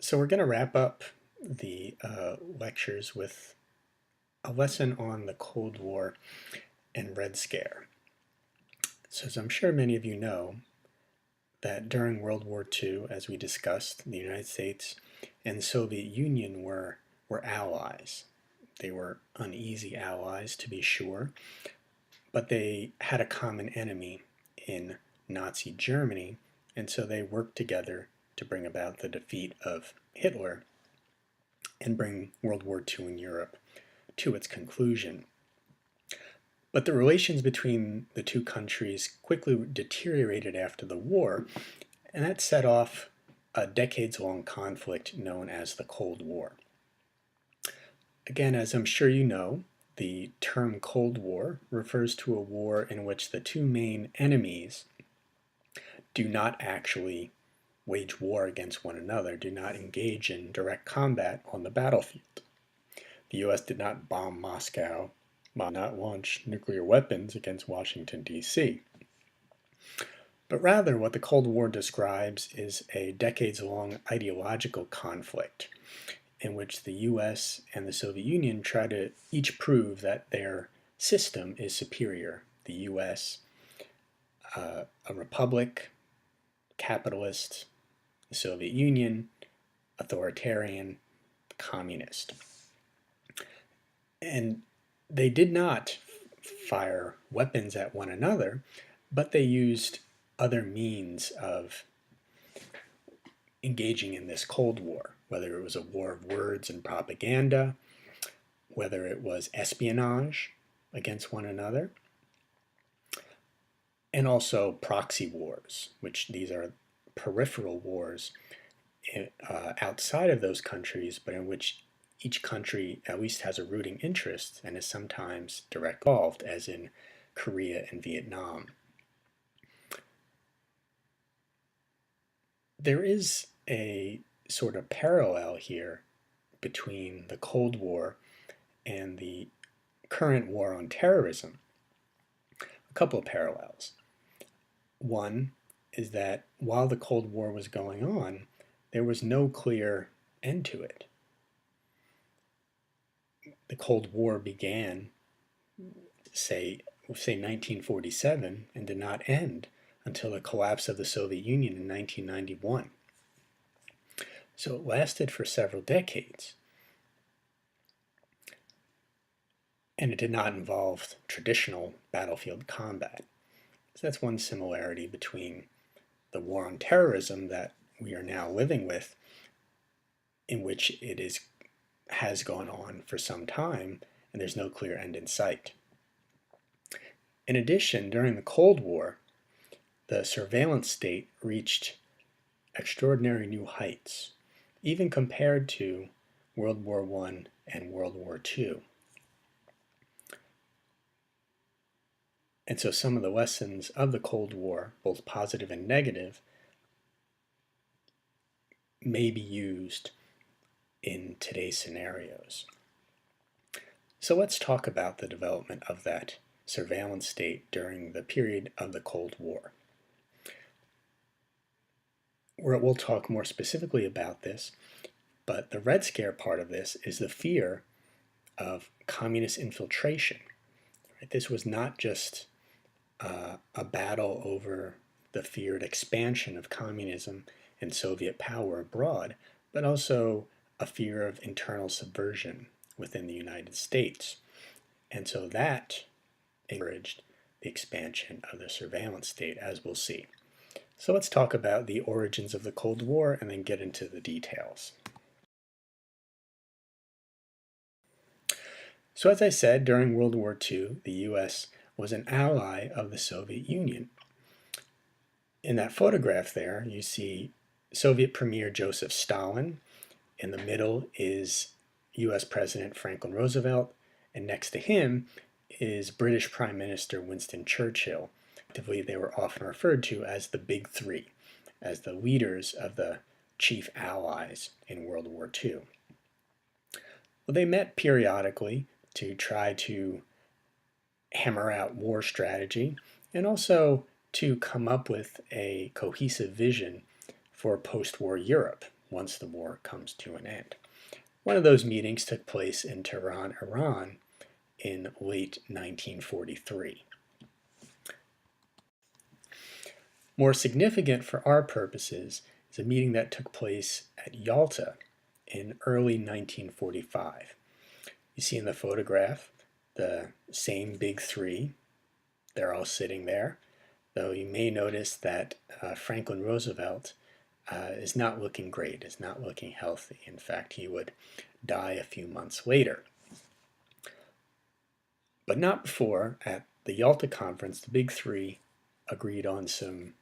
So we're going to wrap up the lectures with a lesson on the Cold War and Red Scare. So as I'm sure many of you know, that during World War II, as we discussed, the United States and the Soviet Union were allies. They were uneasy allies, to be sure, but they had a common enemy in Nazi Germany, and so they worked together to bring about the defeat of Hitler and bring World War II in Europe to its conclusion. But the relations between the two countries quickly deteriorated after the war, and that set off a decades-long conflict known as the Cold War. Again, as I'm sure you know, the term Cold War refers to a war in which the two main enemies do not actually wage war against one another, do not engage in direct combat on the battlefield. The U.S. did not bomb Moscow, did not launch nuclear weapons against Washington, D.C. But rather, what the Cold War describes is a decades-long ideological conflict in which the U.S. and the Soviet Union try to each prove that their system is superior. The U.S., a republic, capitalist, the Soviet Union, authoritarian, communist. And they did not fire weapons at one another, but they used other means of engaging in this Cold War, whether it was a war of words and propaganda, whether it was espionage against one another, and also proxy wars, which these are peripheral wars outside of those countries, but in which each country at least has a rooting interest and is sometimes direct involved, as in Korea and Vietnam. There is a sort of parallel here between the Cold War and the current war on terrorism. A couple of parallels. One is that while the Cold War was going on, there was no clear end to it. The Cold War began, say 1947, and did not end until the collapse of the Soviet Union in 1991. So it lasted for several decades. And it did not involve traditional battlefield combat. So that's one similarity between the war on terrorism that we are now living with, in which it has gone on for some time, and there's no clear end in sight. In addition, during the Cold War, the surveillance state reached extraordinary new heights, even compared to World War I and World War II. And so some of the lessons of the Cold War, both positive and negative, may be used in today's scenarios. So let's talk about the development of that surveillance state during the period of the Cold War. We'll talk more specifically about this, but the Red Scare part of this is the fear of communist infiltration. This was not just a battle over the feared expansion of communism and Soviet power abroad, but also a fear of internal subversion within the United States. And so that encouraged the expansion of the surveillance state, as we'll see. So let's talk about the origins of the Cold War and then get into the details. So as I said, during World War II, the U.S. was an ally of the Soviet Union. In that photograph there, you see Soviet Premier Joseph Stalin. In the middle is U.S. President Franklin Roosevelt, and next to him is British Prime Minister Winston Churchill. Effectively, they were often referred to as the Big Three, as the leaders of the chief allies in World War II. Well, they met periodically to try to hammer out war strategy and also to come up with a cohesive vision for post-war Europe, once the war comes to an end. One of those meetings took place in Tehran, Iran in late 1943. More significant for our purposes is a meeting that took place at Yalta in early 1945. You see in the photograph the same big three. They're all sitting there, though you may notice that Franklin Roosevelt is not looking great, is not looking healthy. In fact, he would die a few months later. But not before. At the Yalta Conference, the big three agreed on some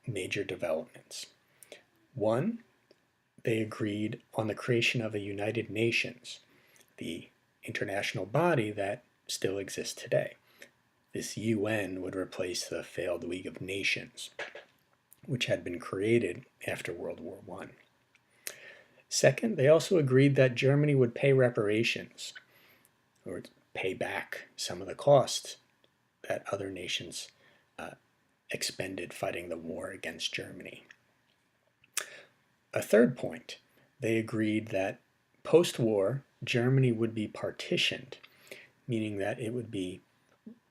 major developments. One, they agreed on the creation of a United Nations, the international body that still exists today. This UN would replace the failed League of Nations, which had been created after World War I. Second, they also agreed that Germany would pay reparations, or pay back some of the costs that other nations expended fighting the war against Germany. A third point, they agreed that post-war Germany would be partitioned, meaning that it would be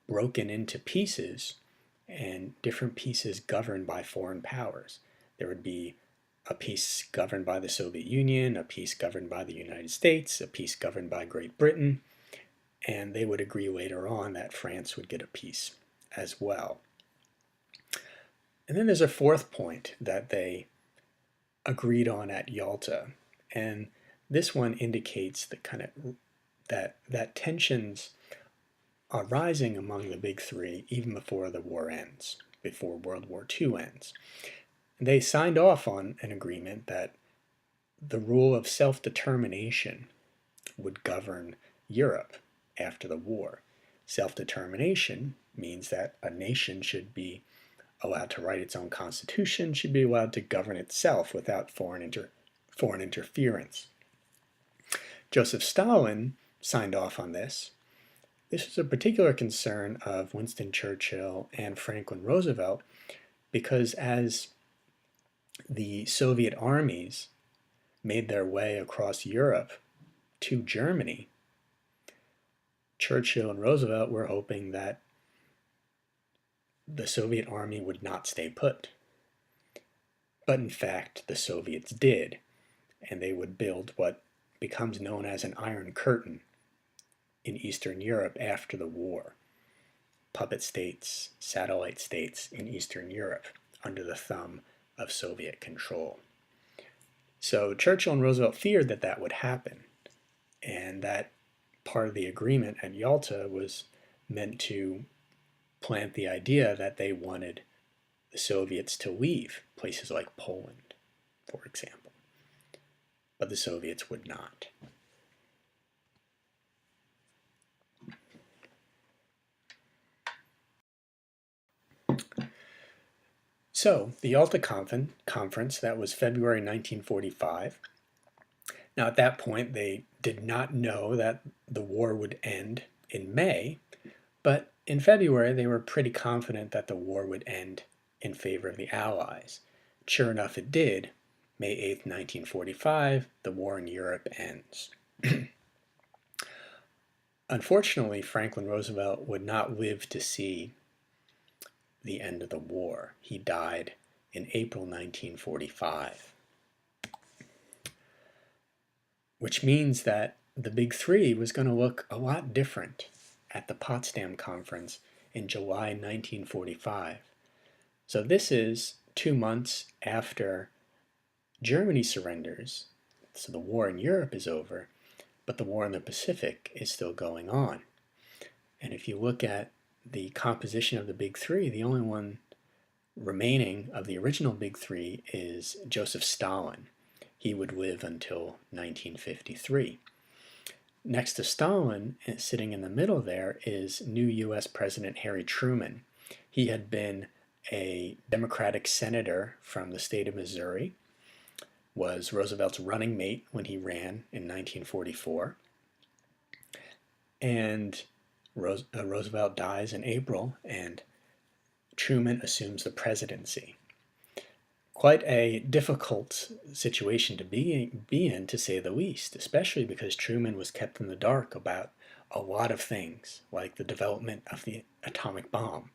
broken into pieces and different pieces governed by foreign powers. There would be a piece governed by the Soviet Union, a piece governed by the United States, a piece governed by Great Britain, and they would agree later on that France would get a piece as well. And then there's a fourth point that they agreed on at Yalta, and this one indicates that tensions are rising among the big three even before the war ends, before World War II ends. They signed off on an agreement that the rule of self-determination would govern Europe after the war. Self-determination means that a nation should be allowed to write its own constitution, should be allowed to govern itself without foreign interference. Joseph Stalin signed off on this. This was a particular concern of Winston Churchill and Franklin Roosevelt because as the Soviet armies made their way across Europe to Germany, Churchill and Roosevelt were hoping that the Soviet army would not stay put. But in fact, the Soviets did, and they would build what becomes known as an Iron Curtain in Eastern Europe after the war. Puppet states, satellite states in Eastern Europe under the thumb of Soviet control. So Churchill and Roosevelt feared that that would happen, and that part of the agreement at Yalta was meant to plant the idea that they wanted the Soviets to leave places like Poland, for example. But the Soviets would not. So, the Yalta Conference, that was February 1945. Now, at that point, they did not know that the war would end in May, but in February, they were pretty confident that the war would end in favor of the Allies. Sure enough, it did. May 8, 1945, the war in Europe ends. Unfortunately, Franklin Roosevelt would not live to see the end of the war. He died in April 1945. Which means that the Big Three was going to look a lot different at the Potsdam Conference in July 1945. So this is 2 months after Germany surrenders. So the war in Europe is over, but the war in the Pacific is still going on. And if you look at the composition of the Big Three, the only one remaining of the original Big Three is Joseph Stalin. He would live until 1953. Next to Stalin, sitting in the middle there, is new U.S. President Harry Truman. He had been a Democratic senator from the state of Missouri, was Roosevelt's running mate when he ran in 1944, and Roosevelt dies in April, and Truman assumes the presidency. Quite a difficult situation to be in, to say the least, especially because Truman was kept in the dark about a lot of things, like the development of the atomic bomb.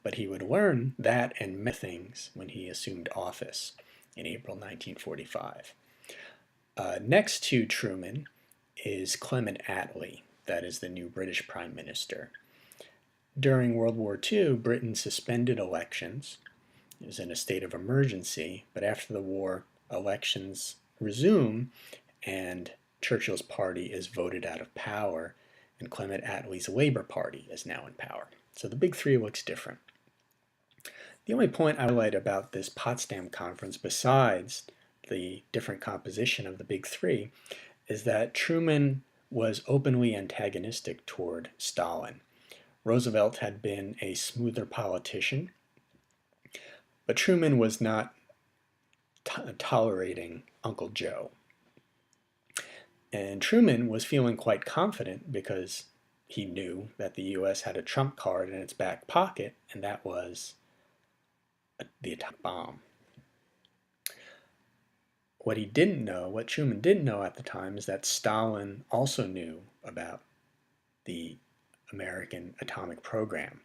But he would learn that and many things when he assumed office in April 1945. Next to Truman is Clement Attlee, that is the new British Prime Minister. During World War II, Britain suspended elections. It was in a state of emergency, but after the war, elections resume and Churchill's party is voted out of power, and Clement Attlee's Labour Party is now in power. So the Big Three looks different. The only point I highlight about this Potsdam Conference, besides the different composition of the Big Three, is that Truman was openly antagonistic toward Stalin. Roosevelt had been a smoother politician, but Truman was not tolerating Uncle Joe. And Truman was feeling quite confident because he knew that the U.S. had a trump card in its back pocket, and that was the atomic bomb. What Truman didn't know at the time, is that Stalin also knew about the American atomic program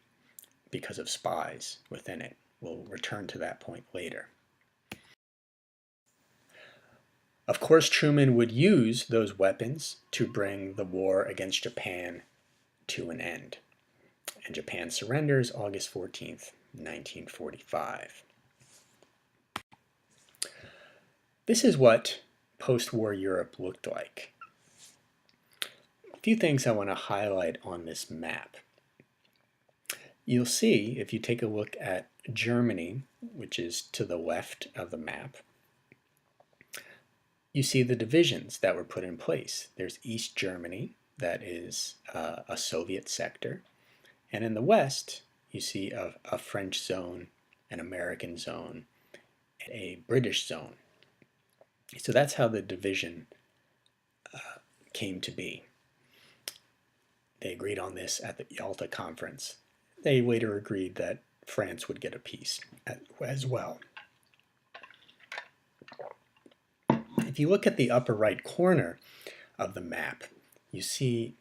because of spies within it. We'll return to that point later. Of course, Truman would use those weapons to bring the war against Japan to an end. And Japan surrenders August 14th, 1945. This is what post-war Europe looked like. A few things I want to highlight on this map. You'll see, if you take a look at Germany, which is to the left of the map, you see the divisions that were put in place. There's East Germany, that is a Soviet sector, and in the west you see a French zone, an American zone, and a British zone. So that's how the division came to be. They agreed on this at the Yalta Conference. They later agreed that France would get a piece as well. If you look at the upper right corner of the map, you see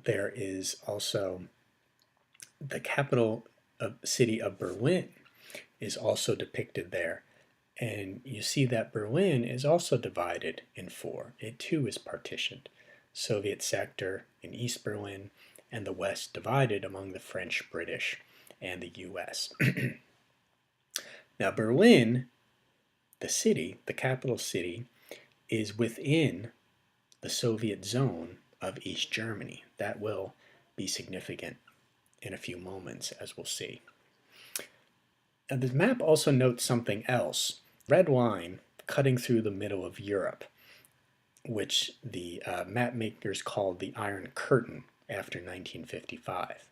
there is also the capital city of Berlin is also depicted there. And you see that Berlin is also divided in four. It too is partitioned. Soviet sector in East Berlin, and the West divided among the French, British, and the US. Now Berlin, the city, the capital city, is within the Soviet zone of East Germany. That will be significant in a few moments, as we'll see. Now, the map also notes something else. Red line cutting through the middle of Europe, which the map makers called the Iron Curtain after 1955.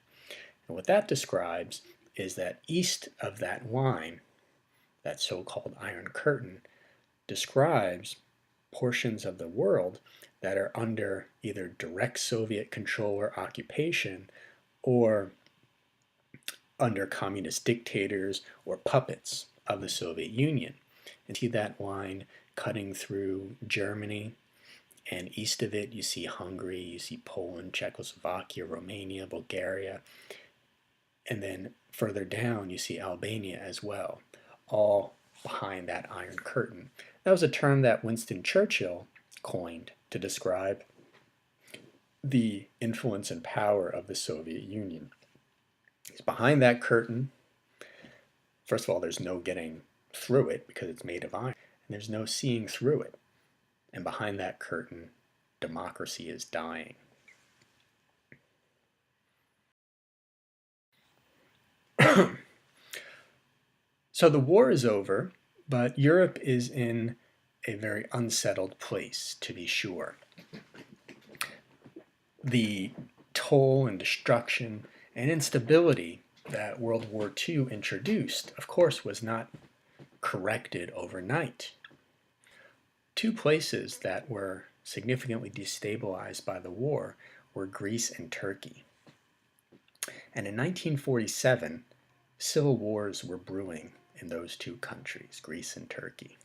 And what that describes is that east of that line, that so-called Iron Curtain, describes portions of the world that are under either direct Soviet control or occupation, or under communist dictators or puppets of the Soviet Union. And see that line cutting through Germany, and east of it you see Hungary, you see Poland, Czechoslovakia, Romania, Bulgaria, and then further down you see Albania as well, all behind that Iron Curtain. That was a term that Winston Churchill coined to describe the influence and power of the Soviet Union. It's behind that curtain. First of all, there's no getting through it because it's made of iron, and there's no seeing through it. And behind that curtain, democracy is dying. So the war is over, but Europe is in a very unsettled place, to be sure. The toll and destruction and instability that World War II introduced, of course, was not corrected overnight. Two places that were significantly destabilized by the war were Greece and Turkey. And in 1947, civil wars were brewing in those two countries, Greece and Turkey.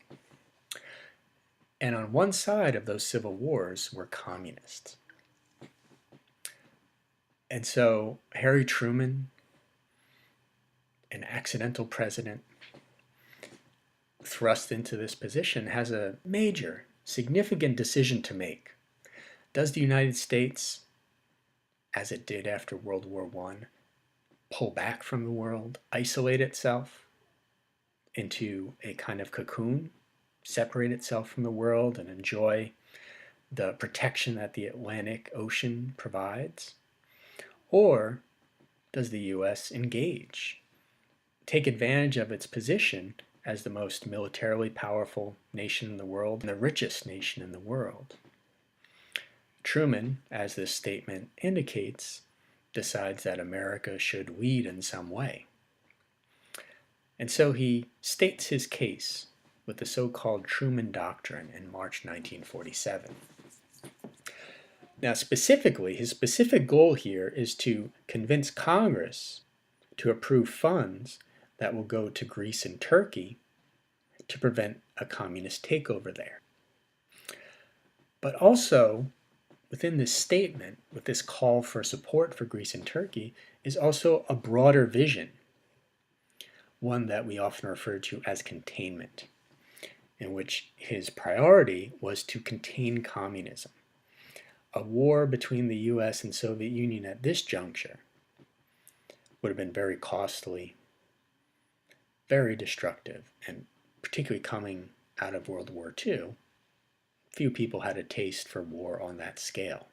And on one side of those civil wars were communists. And so Harry Truman, an accidental president, thrust into this position, has a major, significant decision to make. Does the United States, as it did after World War I, pull back from the world, isolate itself into a kind of cocoon, separate itself from the world, and enjoy the protection that the Atlantic Ocean provides? Or does the U.S. engage, take advantage of its position as the most militarily powerful nation in the world and the richest nation in the world? Truman, as this statement indicates, decides that America should lead in some way. And so he states his case with the so-called Truman Doctrine in March 1947. Now, specifically, his specific goal here is to convince Congress to approve funds that will go to Greece and Turkey to prevent a communist takeover there. But also, within this statement, with this call for support for Greece and Turkey, is also a broader vision, one that we often refer to as containment, in which his priority was to contain communism. A war between the US and Soviet Union at this juncture would have been very costly, very destructive, and particularly coming out of World War II, few people had a taste for war on that scale.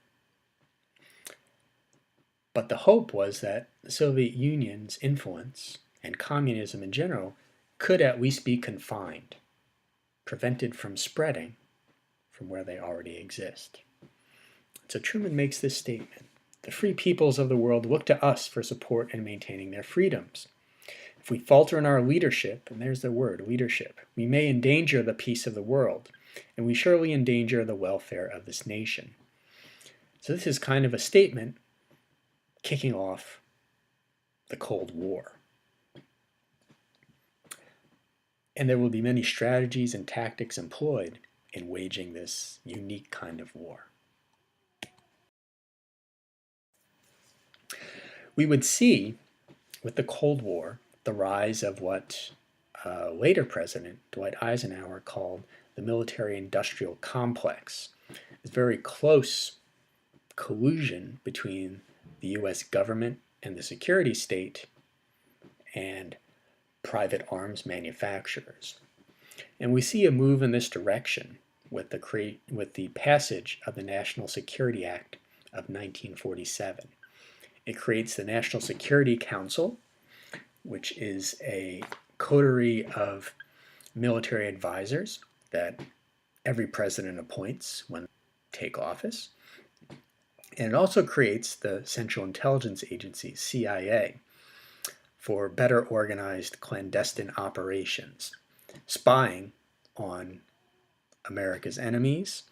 But the hope was that the Soviet Union's influence and communism in general could at least be confined, prevented from spreading from where they already exist. So Truman makes this statement: the free peoples of the world look to us for support in maintaining their freedoms. If we falter in our leadership, and there's the word, leadership, we may endanger the peace of the world, and we surely endanger the welfare of this nation. So this is kind of a statement kicking off the Cold War. And there will be many strategies and tactics employed in waging this unique kind of war. We would see with the Cold War the rise of what later President Dwight Eisenhower called the military-industrial complex. It's very close collusion between the U.S. government and the security state and private arms manufacturers. And we see a move in this direction with the passage of the National Security Act of 1947. It creates the National Security Council, which is a coterie of military advisors that every president appoints when they take office. And it also creates the Central Intelligence Agency, CIA, for better organized clandestine operations, spying on America's enemies,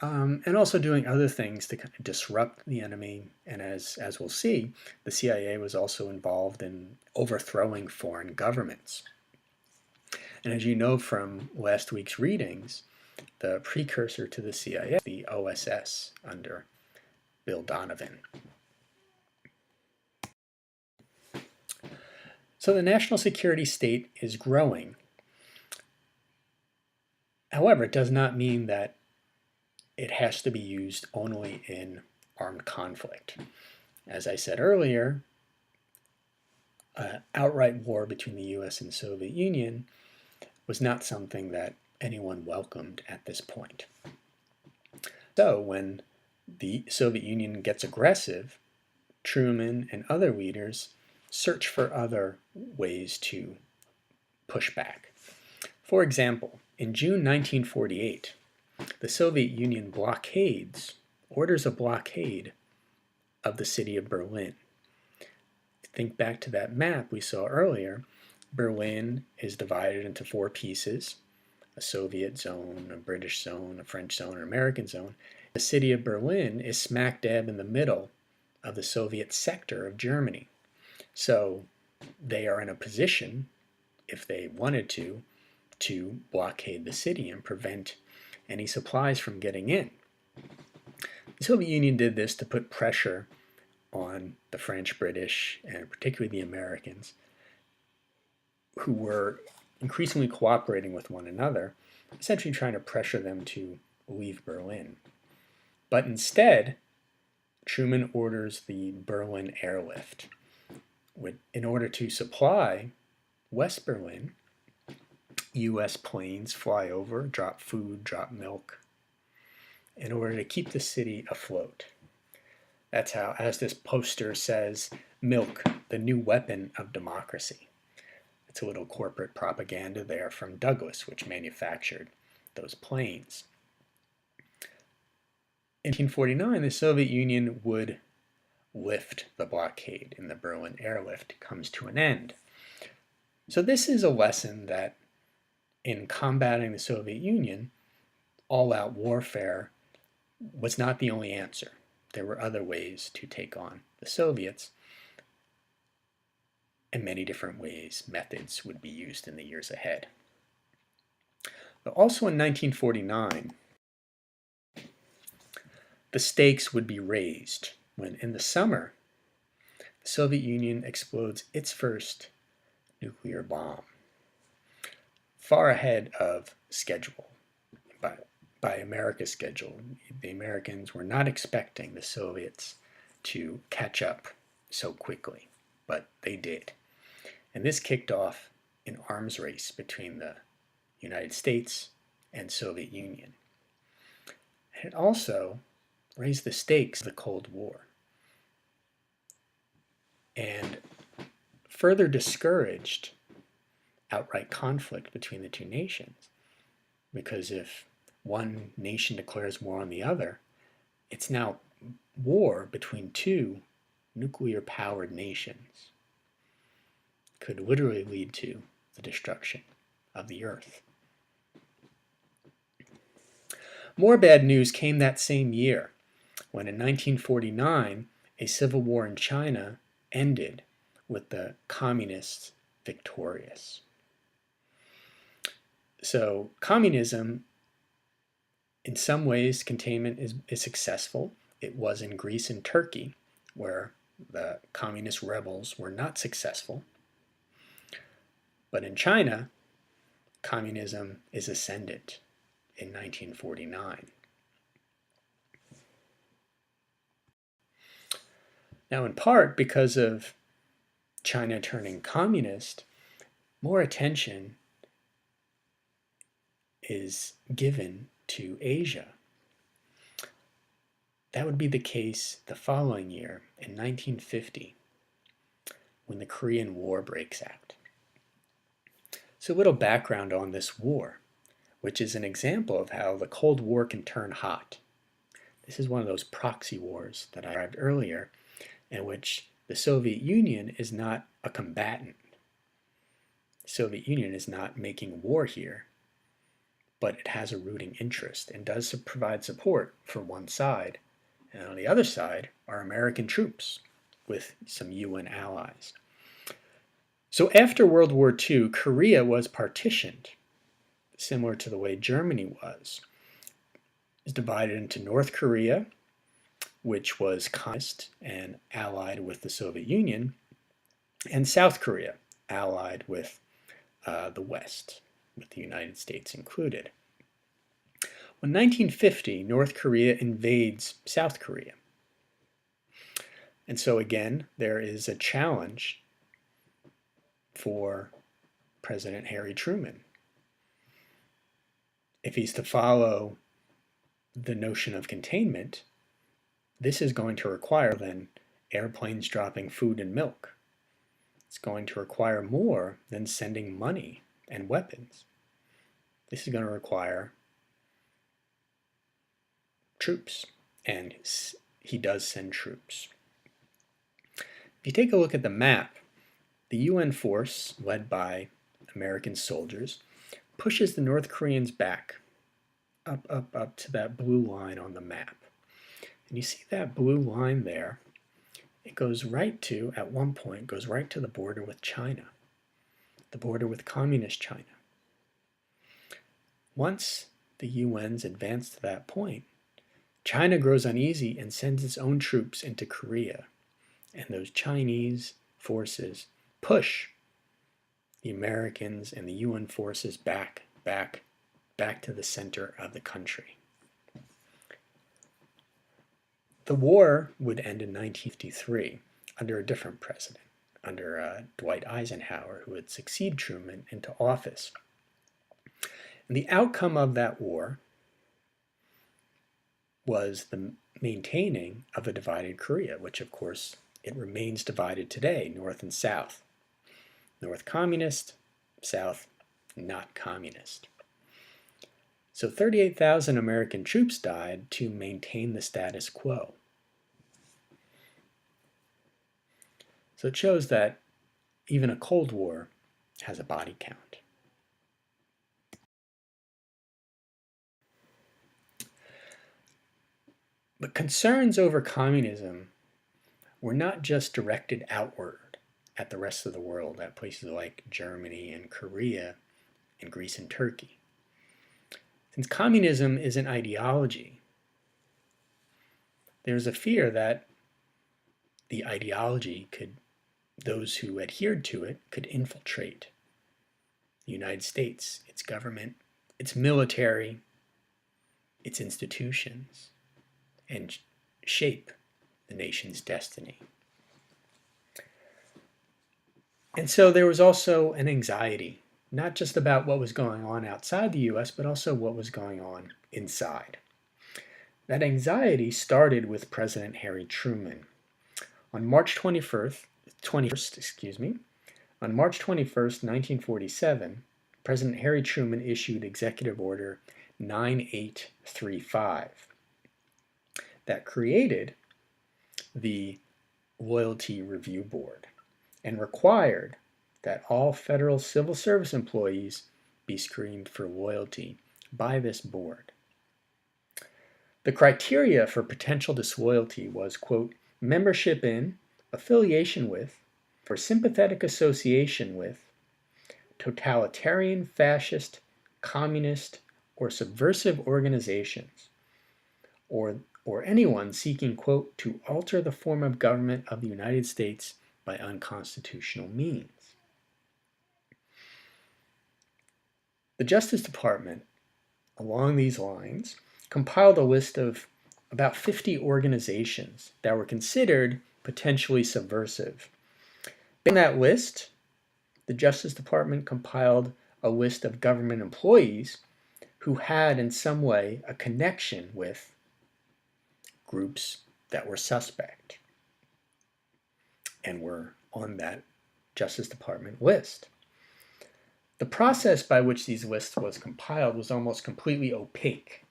and also doing other things to kind of disrupt the enemy. And as we'll see, the CIA was also involved in overthrowing foreign governments. And as you know from last week's readings, the precursor to the CIA, the OSS under Bill Donovan. So the national security state is growing. However, it does not mean that it has to be used only in armed conflict. As I said earlier, an outright war between the US and the Soviet Union was not something that anyone welcomed at this point. So when the Soviet Union gets aggressive, Truman and other leaders search for other ways to push back. For example, in June 1948, the Soviet Union orders a blockade of the city of Berlin. Think back to that map we saw earlier. Berlin is divided into 4 pieces: a Soviet zone, a British zone, a French zone, an American zone. The city of Berlin is smack dab in the middle of the Soviet sector of Germany. So they are in a position if they wanted to blockade the city and prevent any supplies from getting in. The Soviet Union did this to put pressure on the French, British, and particularly the Americans, who were increasingly cooperating with one another, essentially trying to pressure them to leave Berlin. But instead, Truman orders the Berlin airlift. In order to supply West Berlin, U.S. planes fly over, drop food, drop milk, in order to keep the city afloat. That's how, as this poster says, milk, the new weapon of democracy. It's a little corporate propaganda there from Douglas, which manufactured those planes. In 1949, the Soviet Union would lift the blockade, and the Berlin airlift comes to an end. So this is a lesson that in combating the Soviet Union, all-out warfare was not the only answer. There were other ways to take on the Soviets, and many different ways, methods would be used in the years ahead. But also in 1949, the stakes would be raised when in the summer, the Soviet Union explodes its first nuclear bomb, far ahead of schedule, by America's schedule. The Americans were not expecting the Soviets to catch up so quickly, but they did. And this kicked off an arms race between the United States and Soviet Union. And it also raised the stakes of the Cold War and further discouraged outright conflict between the two nations. Because if one nation declares war on the other, it's now war between two nuclear-powered nations. Could literally lead to the destruction of the Earth. More bad news came that same year, when in 1949, a civil war in China ended with the communists victorious. So communism, in some ways, containment is successful. It was in Greece and Turkey, where the communist rebels were not successful. But in China, communism is ascendant in 1949. Now, in part because of China turning communist, more attention is given to Asia. That would be the case the following year, in 1950, when the Korean War breaks out. So a little background on this war, which is an example of how the Cold War can turn hot. This is one of those proxy wars that I described earlier, in which the Soviet Union is not a combatant. The Soviet Union is not making war here, but it has a rooting interest and does provide support for one side. And on the other side are American troops with some UN allies. So after World War II, Korea was partitioned, similar to the way Germany was. It was divided into North Korea, which was communist and allied with the Soviet Union, and South Korea, allied with the West, with the United States included. In 1950, North Korea invades South Korea. And so again, there is a challenge for President Harry Truman. If he's to follow the notion of containment, this is going to require then airplanes dropping food and milk. It's going to require more than sending money and weapons. This is going to require troops, and he does send troops. If you take a look at the map, the UN force, led by American soldiers, pushes the North Koreans back, up to that blue line on the map. And you see that blue line there, it goes right to, at one point, goes right to the border with China. the border with communist China. Once the UN's advanced to that point, China grows uneasy and sends its own troops into Korea, and those Chinese forces push the Americans and the UN forces back to the center of the country. The war would end in 1953 under a different president, under Dwight Eisenhower, who would succeed Truman into office. And the outcome of that war was the maintaining of a divided Korea, which of course it remains divided today, North and South. North communist, South not communist. So 38,000 American troops died to maintain the status quo. So it shows that even a Cold War has a body count. But concerns over communism were not just directed outward at the rest of the world, at places like Germany and Korea and Greece and Turkey. Since communism is an ideology, there's a fear that the ideology those who adhered to it could infiltrate the United States, its government, its military, its institutions, and shape the nation's destiny. And so there was also an anxiety, not just about what was going on outside the US, but also what was going on inside. That anxiety started with President Harry Truman. On March 21st, on March 21st, 1947, President Harry Truman issued Executive Order 9835 that created the Loyalty Review Board and required that all federal civil service employees be screened for loyalty by this board. The criteria for potential disloyalty was, quote, membership in, affiliation with, or sympathetic association with totalitarian, fascist, communist, or subversive organizations, or anyone seeking, quote, to alter the form of government of the United States by unconstitutional means. The Justice Department, along these lines, compiled a list of about 50 organizations that were considered potentially subversive. In that list, the Justice Department compiled a list of government employees who had in some way a connection with groups that were suspect and were on that Justice Department list. The process by which these lists was compiled was almost completely opaque.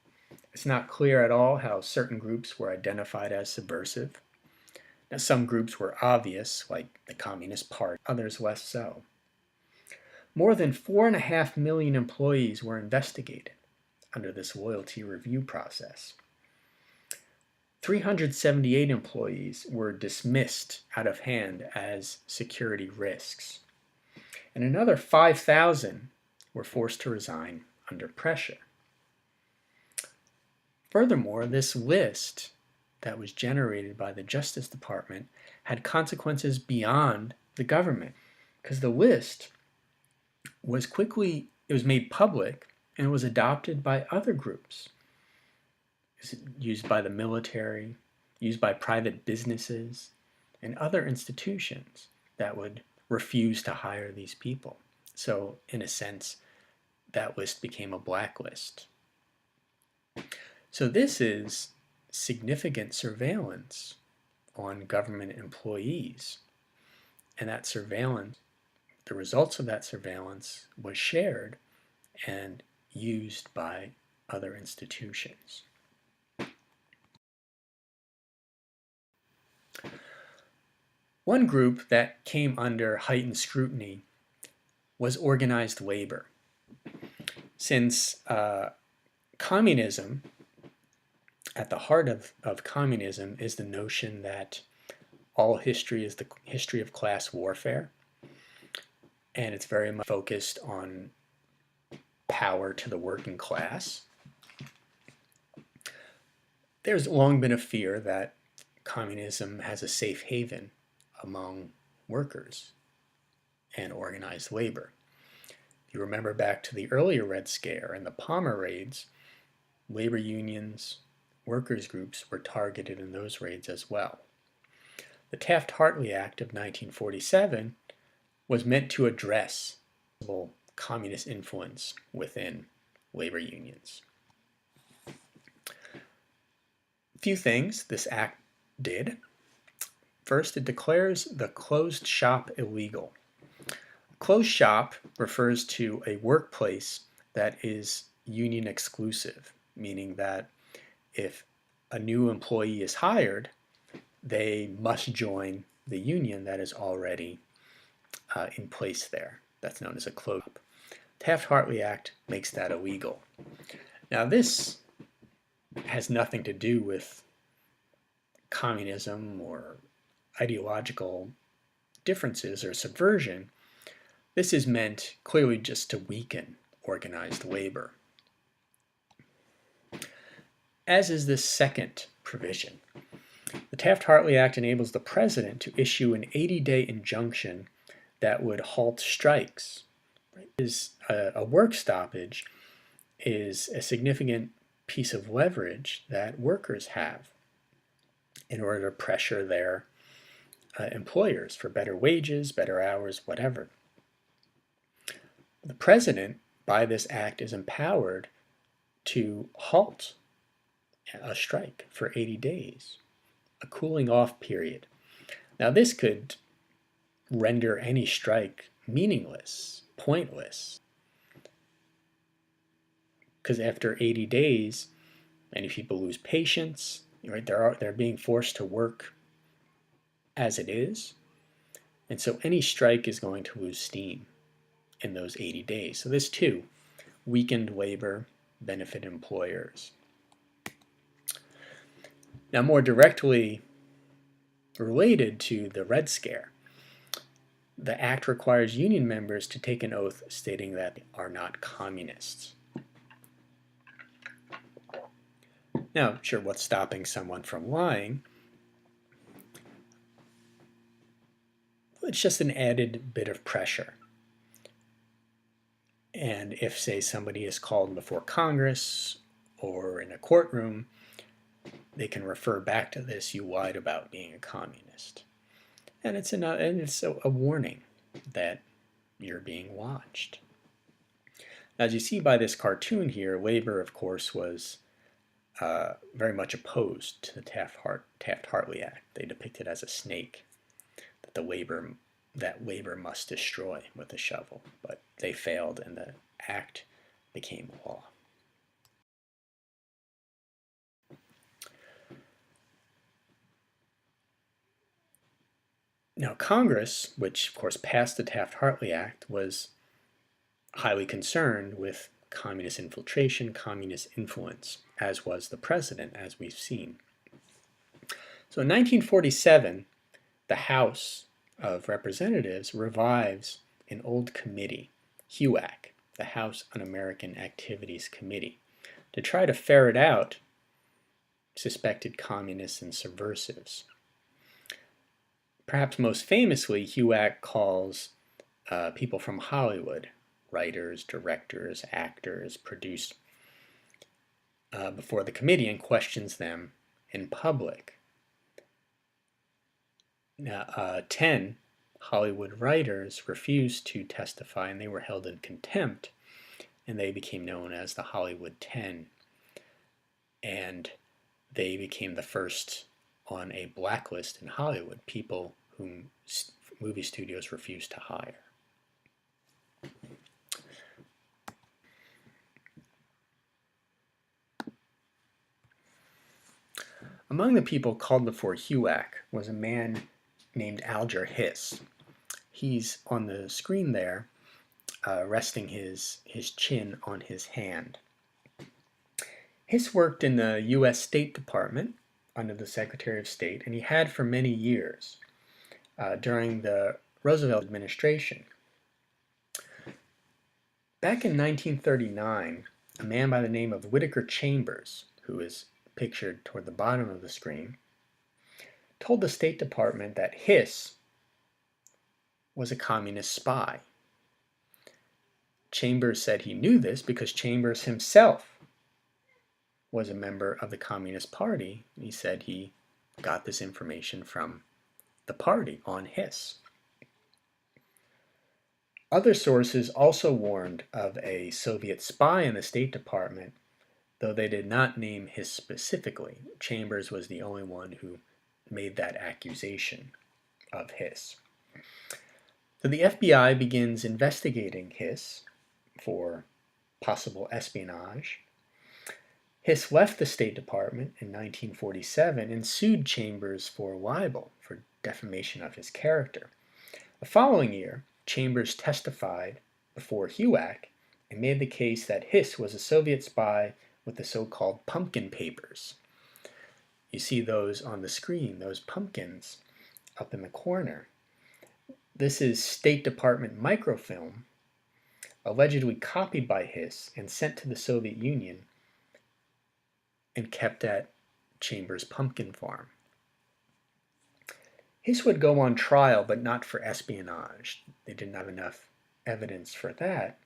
It's not clear at all how certain groups were identified as subversive. Now, some groups were obvious, like the Communist Party, others less so. More than 4.5 million employees were investigated under this loyalty review process. 378 employees were dismissed out of hand as security risks, and another 5,000 were forced to resign under pressure. Furthermore, this list that was generated by the Justice Department had consequences beyond the government, because the list was made public and it was adopted by other groups. Used by the military, used by private businesses, and other institutions that would refuse to hire these people. So, in a sense, that list became a blacklist. So this is significant surveillance on government employees. And that surveillance, the results of that surveillance was shared and used by other institutions. One group that came under heightened scrutiny was organized labor. Since communism, at the heart of communism is the notion that all history is the history of class warfare. and it's very much focused on power to the working class. There's long been a fear that communism has a safe haven among workers and organized labor. If you remember back to the earlier Red Scare and the Palmer raids, labor unions, workers' groups were targeted in those raids as well. The Taft-Hartley Act of 1947 was meant to address communist influence within labor unions. A few things this act did. First, it declares the closed shop illegal. Closed shop refers to a workplace that is union exclusive, meaning that if a new employee is hired, they must join the union that is already in place there. That's known as a closed shop. Taft-Hartley Act makes that illegal. Now this has nothing to do with communism or ideological differences or subversion. This is meant clearly just to weaken organized labor. As is this second provision. The Taft-Hartley Act enables the president to issue an 80-day injunction that would halt strikes. A work stoppage is a significant piece of leverage that workers have in order to pressure their employers for better wages, better hours, whatever. The president, by this act, is empowered to halt a strike for 80 days, a cooling off period. Now this could render any strike meaningless, pointless, because after 80 days, many people lose patience, right? They're being forced to work as it is, and so any strike is going to lose steam in those 80 days. So this too, weakened labor, benefit employers. Now more directly related to the Red Scare, the act requires union members to take an oath stating that they are not communists. Now, sure, what's stopping someone from lying? It's just an added bit of pressure. And if, say, somebody is called before Congress or in a courtroom, they can refer back to this, you lied about being a communist. And it's a warning that you're being watched. As you see by this cartoon here, labor, of course, was very much opposed to the Taft-Hartley Act. They depict it as a snake that labor must destroy with a shovel. But they failed, and the act became law. Now, Congress, which of course passed the Taft-Hartley Act, was highly concerned with communist infiltration, communist influence, as was the president, as we've seen. So in 1947, the House of Representatives revives an old committee, HUAC, the House Un-American Activities Committee, to try to ferret out suspected communists and subversives. Perhaps most famously, HUAC calls people from Hollywood, writers, directors, actors, producers, before the committee and questions them in public. Now, 10 Hollywood writers refused to testify, and they were held in contempt, and they became known as the Hollywood 10. And they became the first on a blacklist in Hollywood, people whom movie studios refused to hire. Among the people called before HUAC was a man named Alger Hiss. He's on the screen there, resting his chin on his hand. Hiss worked in the U.S. State Department under the Secretary of State, and he had for many years during the Roosevelt administration. Back in 1939, a man by the name of Whittaker Chambers, who is pictured toward the bottom of the screen, told the State Department that Hiss was a communist spy. Chambers said he knew this because Chambers himself was a member of the Communist Party. He said he got this information from the party on Hiss. Other sources also warned of a Soviet spy in the State Department, though they did not name Hiss specifically. Chambers was the only one who made that accusation of Hiss. So the FBI begins investigating Hiss for possible espionage. Hiss left the State Department in 1947 and sued Chambers for libel, for defamation of his character. The following year, Chambers testified before HUAC and made the case that Hiss was a Soviet spy with the so-called pumpkin papers. You see those on the screen, those pumpkins up in the corner. This is State Department microfilm, allegedly copied by Hiss and sent to the Soviet Union and kept at Chambers' pumpkin farm. Hiss would go on trial, but not for espionage. They didn't have enough evidence for that.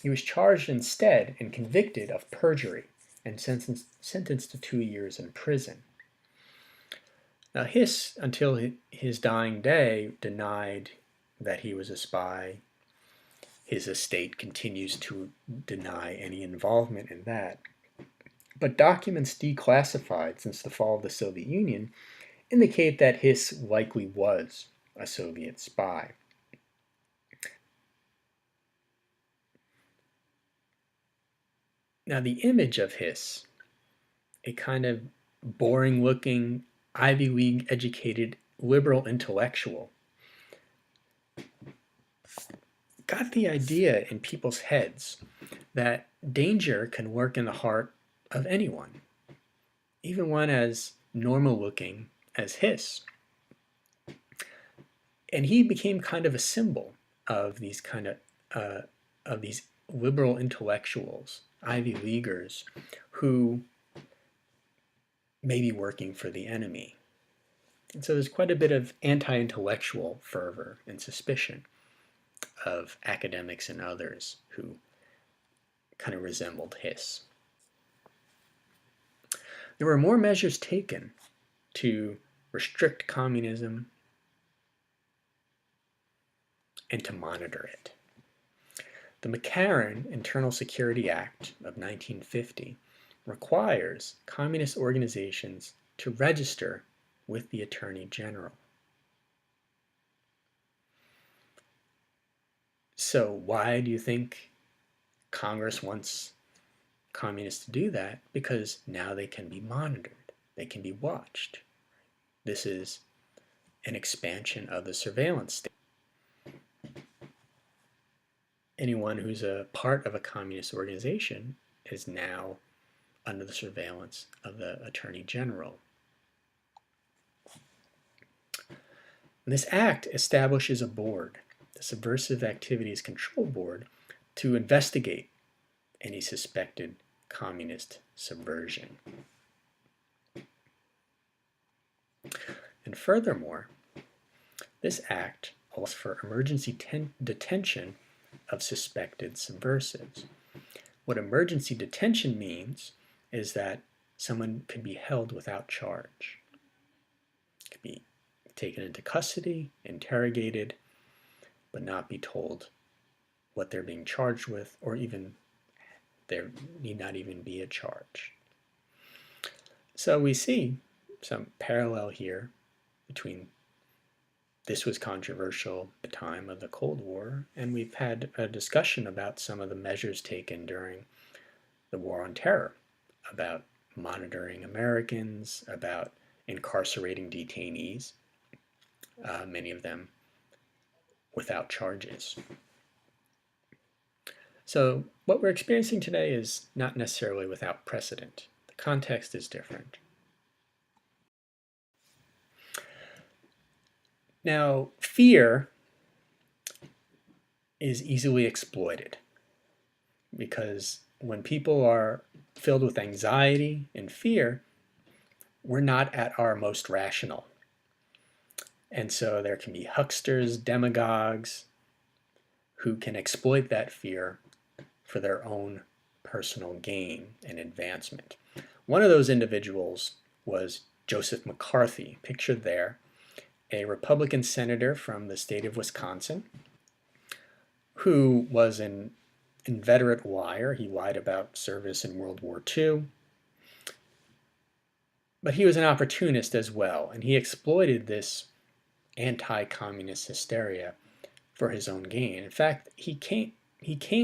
He was charged instead and convicted of perjury and sentenced to 2 years in prison. Now, Hiss, until his dying day, denied that he was a spy. His estate continues to deny any involvement in that. But documents declassified since the fall of the Soviet Union indicate that Hiss likely was a Soviet spy. Now, the image of Hiss, a kind of boring-looking, Ivy League educated liberal intellectual, got the idea in people's heads that danger can lurk in the heart of anyone, even one as normal-looking as Hiss. And he became kind of a symbol of these these liberal intellectuals, Ivy Leaguers, who may be working for the enemy. And so there's quite a bit of anti-intellectual fervor and suspicion of academics and others who kind of resembled Hiss. There were more measures taken to restrict communism and to monitor it. The McCarran Internal Security Act of 1950 requires communist organizations to register with the Attorney General. So why do you think Congress wants communists to do that? Because now they can be monitored. They can be watched. This is an expansion of the surveillance state. Anyone who's a part of a communist organization is now under the surveillance of the Attorney General. This act establishes a board, the Subversive Activities Control Board, to investigate any suspected communist subversion. And furthermore, this act allows for emergency detention of suspected subversives. What emergency detention means is that someone could be held without charge, could be taken into custody, interrogated, but not be told what they're being charged with, or even there need not even be a charge. So we see some parallel here between this was controversial at the time of the Cold War, and we've had a discussion about some of the measures taken during the War on Terror, about monitoring Americans, about incarcerating detainees, many of them without charges. So what we're experiencing today is not necessarily without precedent. The context is different. Now, fear is easily exploited. because when people are filled with anxiety and fear, we're not at our most rational. And so there can be hucksters, demagogues, who can exploit that fear for their own personal gain and advancement. One of those individuals was Joseph McCarthy, pictured there, a Republican senator from the state of Wisconsin, who was an inveterate liar. He lied about service in World War II. But he was an opportunist as well, and he exploited this anti-communist hysteria for his own gain. In fact, he came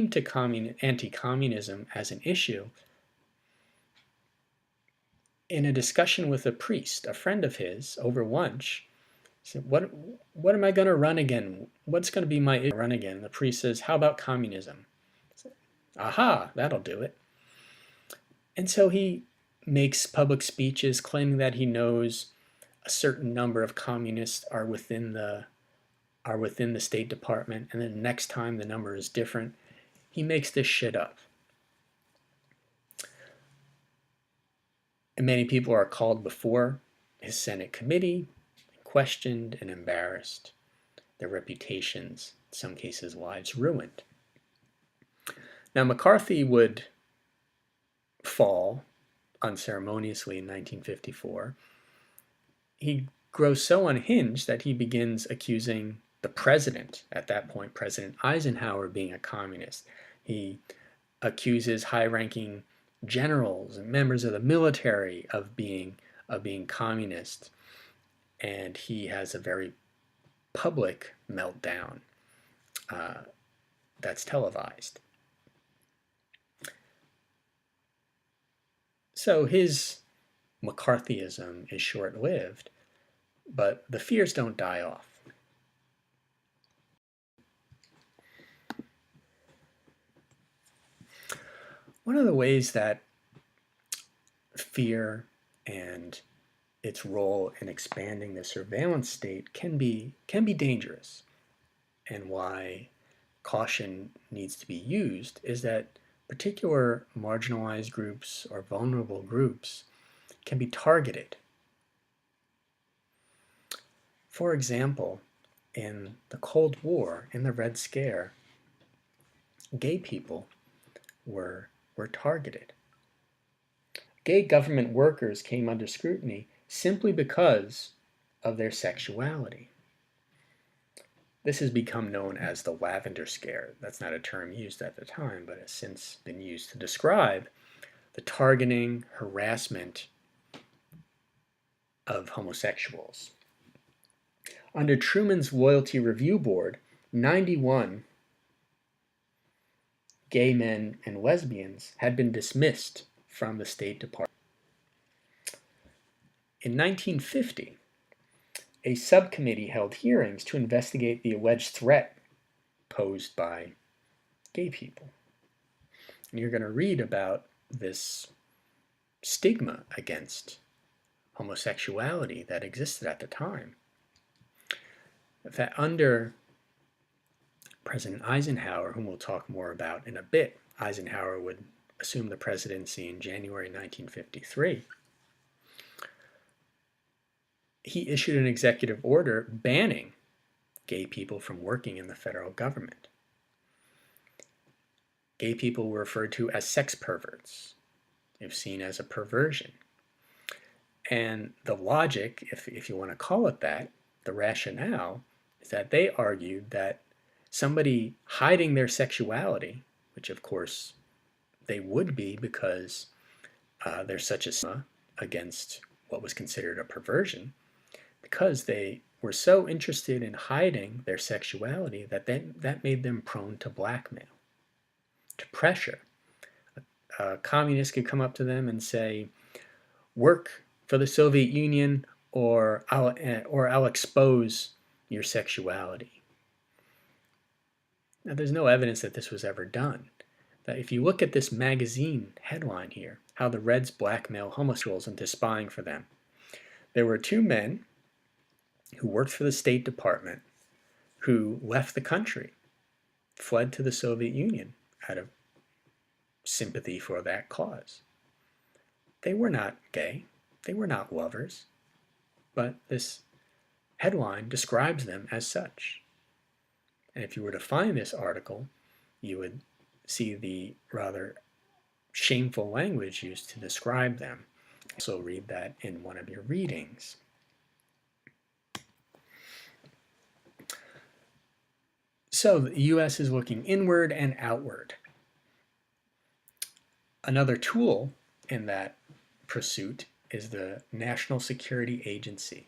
to anti-communism as an issue in a discussion with a priest, a friend of his, over lunch. He said, what am I going to run again? What's going to be my run again? The priest says, how about communism? Said, aha, that'll do it. And so he makes public speeches claiming that he knows a certain number of communists are within the State Department, and then the next time the number is different. He makes this shit up. And many people are called before his Senate committee, questioned and embarrassed, their reputations, in some cases lives ruined. Now McCarthy would fall unceremoniously in 1954. He grows so unhinged that he begins accusing the president, at that point President Eisenhower, being a communist. He accuses high-ranking generals and members of the military of being communist, and he has a very public meltdown that's televised. So his McCarthyism is short-lived, but the fears don't die off. One of the ways that fear and its role in expanding the surveillance state can be dangerous, and why caution needs to be used is that particular marginalized groups or vulnerable groups can be targeted. For example, in the Cold War, in the Red Scare, gay people were targeted. Gay government workers came under scrutiny simply because of their sexuality. This has become known as the Lavender Scare. That's not a term used at the time, but has since been used to describe the targeting, harassment of homosexuals. Under Truman's Loyalty Review Board, 91 gay men and lesbians had been dismissed from the State Department. In 1950, a subcommittee held hearings to investigate the alleged threat posed by gay people. And you're going to read about this stigma against homosexuality that existed at the time. That under President Eisenhower, whom we'll talk more about in a bit, Eisenhower would assume the presidency in January 1953. He issued an executive order banning gay people from working in the federal government. Gay people were referred to as sex perverts, if seen as a perversion. And the logic, if you want to call it that, the rationale, is that they argued that somebody hiding their sexuality, which of course they would be because there's such a stigma against what was considered a perversion, because they were so interested in hiding their sexuality that made them prone to blackmail, to pressure. A communist could come up to them and say, work for the Soviet Union or I'll expose your sexuality. Now, there's no evidence that this was ever done. That if you look at this magazine headline here, how the Reds blackmail homosexuals into spying for them, there were two men who worked for the State Department who left the country, fled to the Soviet Union out of sympathy for that cause. They were not gay, they were not lovers, but this headline describes them as such. And if you were to find this article, you would see the rather shameful language used to describe them. Also read that in one of your readings. So the U.S. is looking inward and outward. Another tool in that pursuit is the National Security Agency.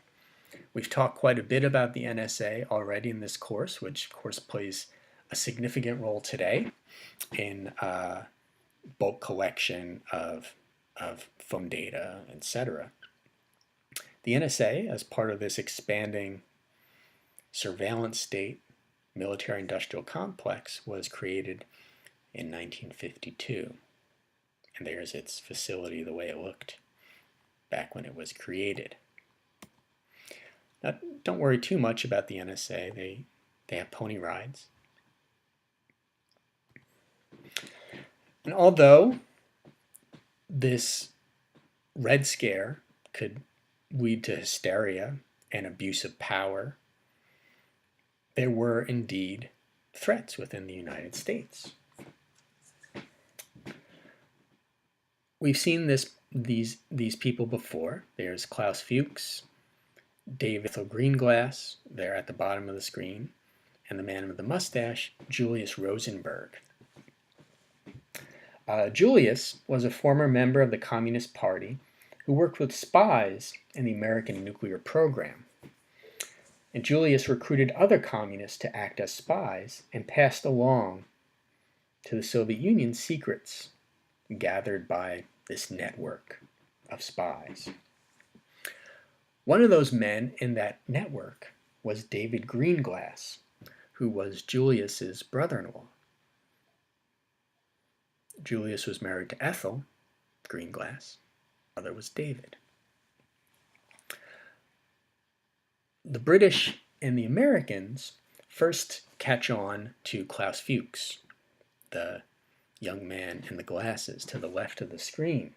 We've talked quite a bit about the NSA already in this course, which of course plays a significant role today in bulk collection of phone data, etc. The NSA, as part of this expanding surveillance state military-industrial complex, was created in 1952. And there's its facility, the way it looked back when it was created. Now, don't worry too much about the NSA. They have pony rides. And although this Red Scare could lead to hysteria and abuse of power, there were indeed threats within the United States. We've seen these people before. There's Klaus Fuchs, David Greenglass, there at the bottom of the screen, and the man with the mustache, Julius Rosenberg. Julius was a former member of the Communist Party who worked with spies in the American nuclear program. And Julius recruited other communists to act as spies and passed along to the Soviet Union secrets gathered by this network of spies. One of those men in that network was David Greenglass, who was Julius's brother-in-law. Julius was married to Ethel Greenglass. The other was David. The British and the Americans first catch on to Klaus Fuchs, the young man in the glasses to the left of the screen.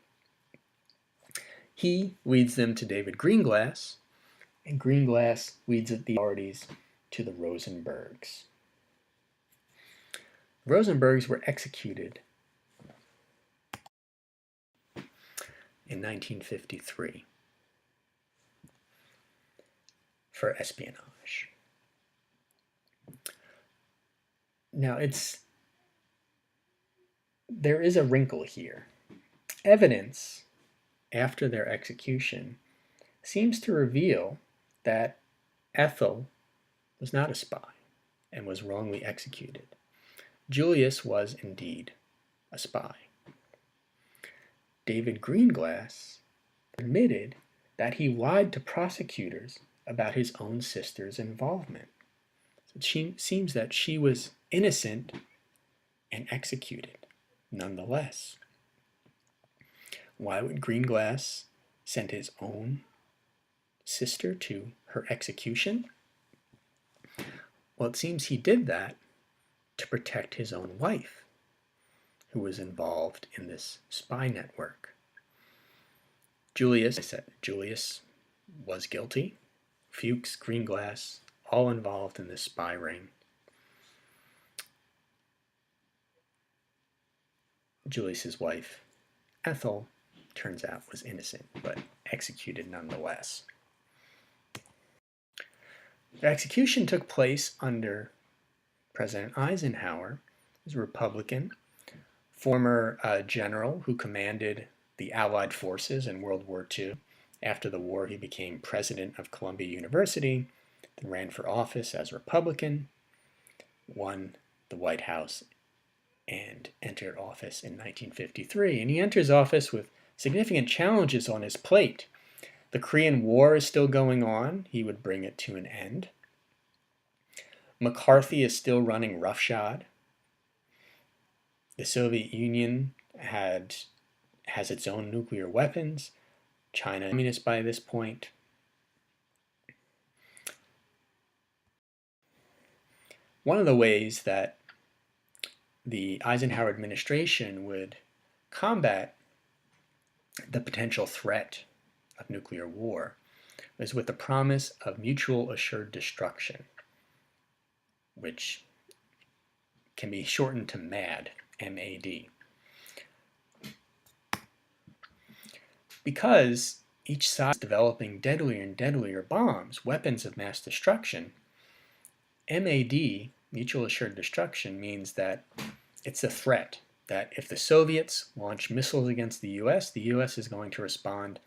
He leads them to David Greenglass, and Greenglass leads the authorities to the Rosenbergs. The Rosenbergs were executed in 1953 for espionage. Now, there is a wrinkle here. Evidence after their execution seems to reveal that Ethel was not a spy and was wrongly executed. Julius was indeed a spy. David Greenglass admitted that he lied to prosecutors about his own sister's involvement. It seems that she was innocent and executed nonetheless. Why would Greenglass send his own sister to her execution? Well, it seems he did that to protect his own wife, who was involved in this spy network. Julius was guilty. Fuchs, Greenglass, all involved in this spy ring. Julius's wife, Ethel, turns out was innocent, but executed nonetheless. The execution took place under President Eisenhower, who's a Republican, former general who commanded the Allied forces in World War II. After the war, he became president of Columbia University, then ran for office as a Republican, won the White House, and entered office in 1953. And he enters office with significant challenges on his plate. The Korean War is still going on. He would bring it to an end. McCarthy is still running roughshod. The Soviet Union has its own nuclear weapons. China is communist by this point. One of the ways that the Eisenhower administration would combat the potential threat of nuclear war was with the promise of mutual assured destruction, which can be shortened to MAD, M-A-D. Because each side is developing deadlier and deadlier bombs, weapons of mass destruction, MAD, mutual assured destruction, means that it's a threat, that if the Soviets launch missiles against the US is going to respond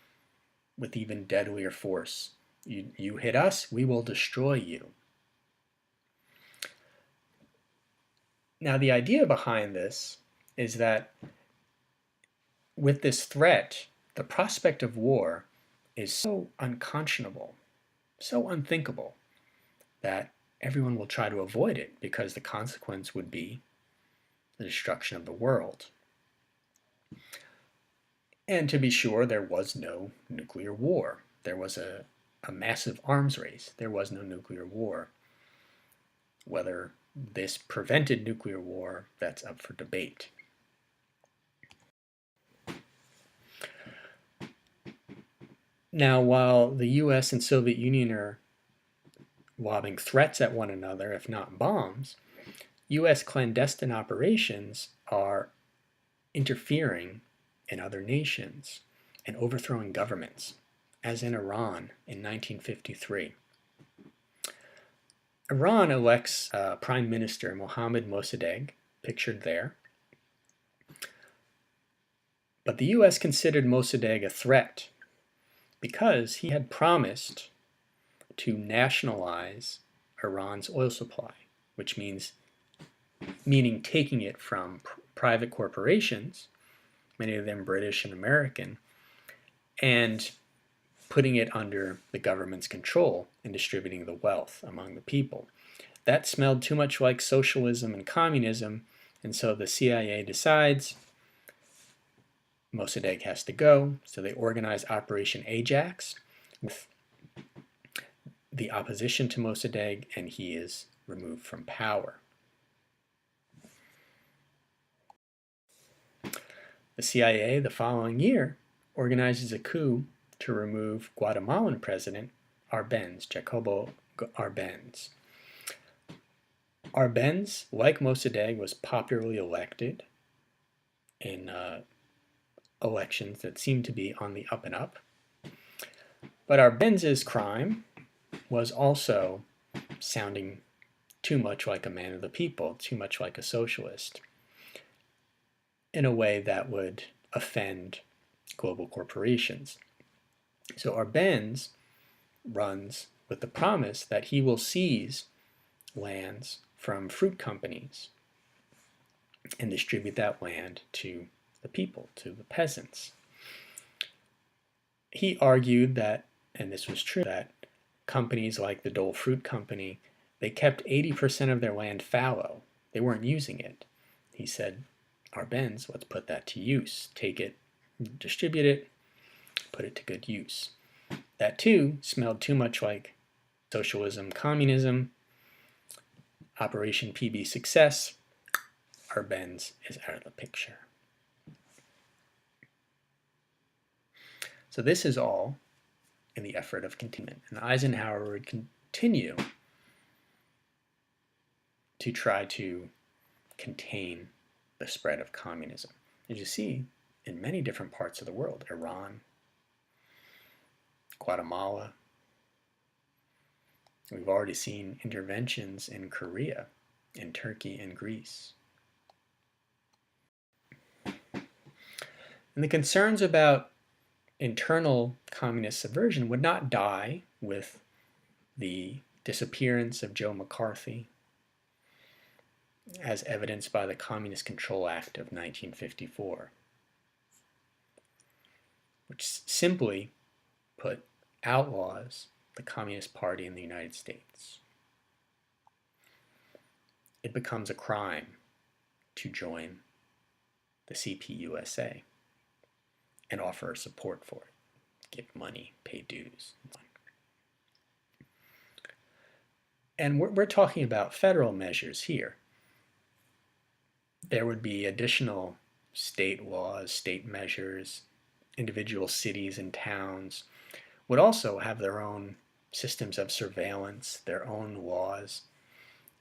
with even deadlier force. You hit us, we will destroy you. Now, the idea behind this is that with this threat, the prospect of war is so unconscionable, so unthinkable, that everyone will try to avoid it because the consequence would be the destruction of the world. And to be sure, there was no nuclear war. There was a massive arms race. There was no nuclear war. Whether this prevented nuclear war, that's up for debate. Now, while the US and Soviet Union are lobbing threats at one another, if not bombs, US clandestine operations are interfering in other nations and overthrowing governments, as in Iran in 1953. Iran elects Prime Minister Mohammad Mossadegh, pictured there. But the US considered Mossadegh a threat because he had promised to nationalize Iran's oil supply, which meaning taking it from private corporations, many of them British and American, and putting it under the government's control and distributing the wealth among the people. That smelled too much like socialism and communism, and so the CIA decides Mossadegh has to go, so they organize Operation Ajax with the opposition to Mossadegh, and he is removed from power. The CIA, the following year, organizes a coup to remove Guatemalan President Arbenz, Jacobo Arbenz. Arbenz, like Mossadegh, was popularly elected in elections that seemed to be on the up and up. But Arbenz's crime was also sounding too much like a man of the people, too much like a socialist, in a way that would offend global corporations. So Arbenz runs with the promise that he will seize lands from fruit companies and distribute that land to the people, to the peasants. He argued that, and this was true, that companies like the Dole Fruit Company, they kept 80% of their land fallow. They weren't using it. He said, Arbenz, let's put that to use. Take it, distribute it, put it to good use. That too smelled too much like socialism, communism. Operation PB success. Arbenz is out of the picture. So this is all in the effort of containment. And Eisenhower would continue to try to contain the spread of communism. As you see, in many different parts of the world, Iran, Guatemala, we've already seen interventions in Korea, in Turkey, and Greece. And the concerns about internal communist subversion would not die with the disappearance of Joe McCarthy, as evidenced by the Communist Control Act of 1954, which simply outlaws the Communist Party in the United States. It becomes a crime to join the CPUSA and offer support for it, give money, pay dues. And we're talking about federal measures here. There would be additional state laws, state measures, individual cities and towns would also have their own systems of surveillance, their own laws.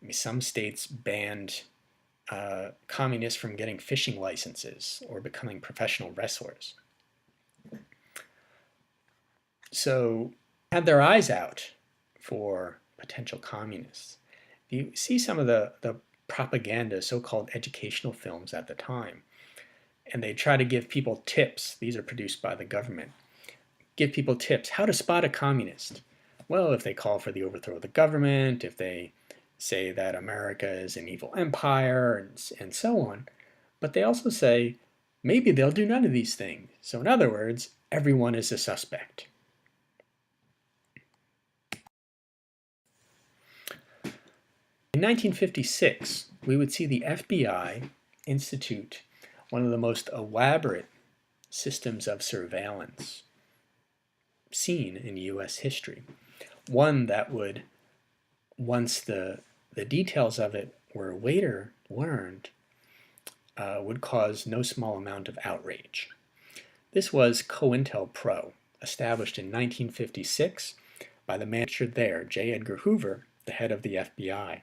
I mean, some states banned communists from getting fishing licenses or becoming professional wrestlers. So had their eyes out for potential communists. You see some of the propaganda, so-called educational films at the time, and they try to give people tips. These are produced by the government. Give people tips how to spot a communist. Well, if they call for the overthrow of the government, if they say that America is an evil empire, and so on. But they also say maybe they'll do none of these things. So in other words, everyone is a suspect. In 1956, we would see the FBI institute one of the most elaborate systems of surveillance seen in U.S. history. One that would, once the details of it were later learned, would cause no small amount of outrage. This was COINTELPRO, established in 1956 by the manager there, J. Edgar Hoover, the head of the FBI.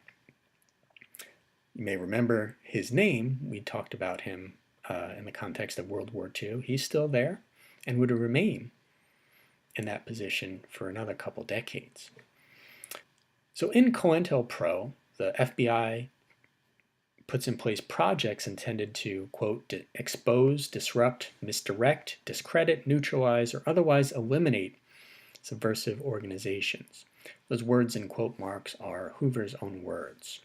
You may remember his name. We talked about him in the context of World War II. He's still there and would remain in that position for another couple decades. So in COINTELPRO, the FBI puts in place projects intended to, quote, expose, disrupt, misdirect, discredit, neutralize, or otherwise eliminate subversive organizations. Those words in quote marks are Hoover's own words.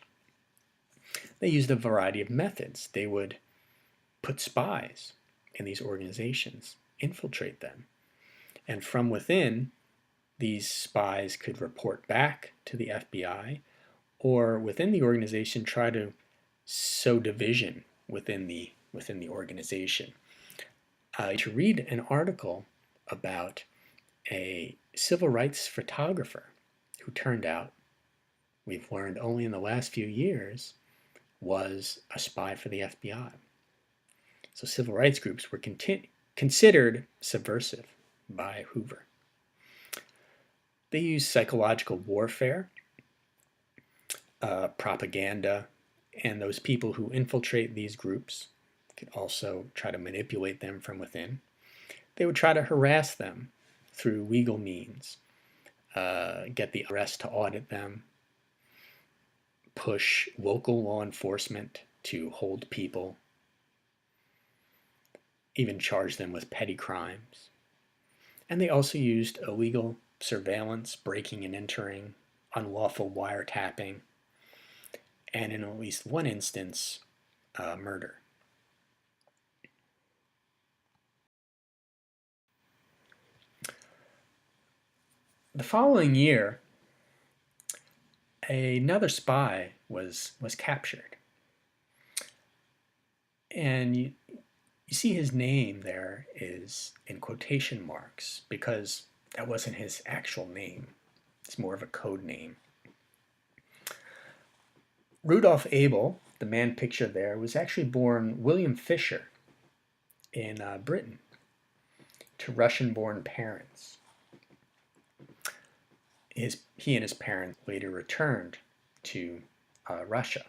They used a variety of methods. They would put spies in these organizations, infiltrate them, and from within, these spies could report back to the FBI, or within the organization try to sow division within the organization. To read an article about a civil rights photographer who turned out, we've learned only in the last few years, was a spy for the FBI. So civil rights groups were considered subversive by Hoover. They used psychological warfare, propaganda, and those people who infiltrate these groups could also try to manipulate them from within. They would try to harass them through legal means, get the IRS to audit them, push local law enforcement to hold people, even charge them with petty crimes. And they also used illegal surveillance, breaking and entering, unlawful wiretapping, and in at least one instance, murder. The following year, another spy was captured. And you see his name there is in quotation marks because that wasn't his actual name. It's more of a code name. Rudolf Abel, the man pictured there, was actually born William Fisher in Britain to Russian-born parents. He and his parents later returned to Russia.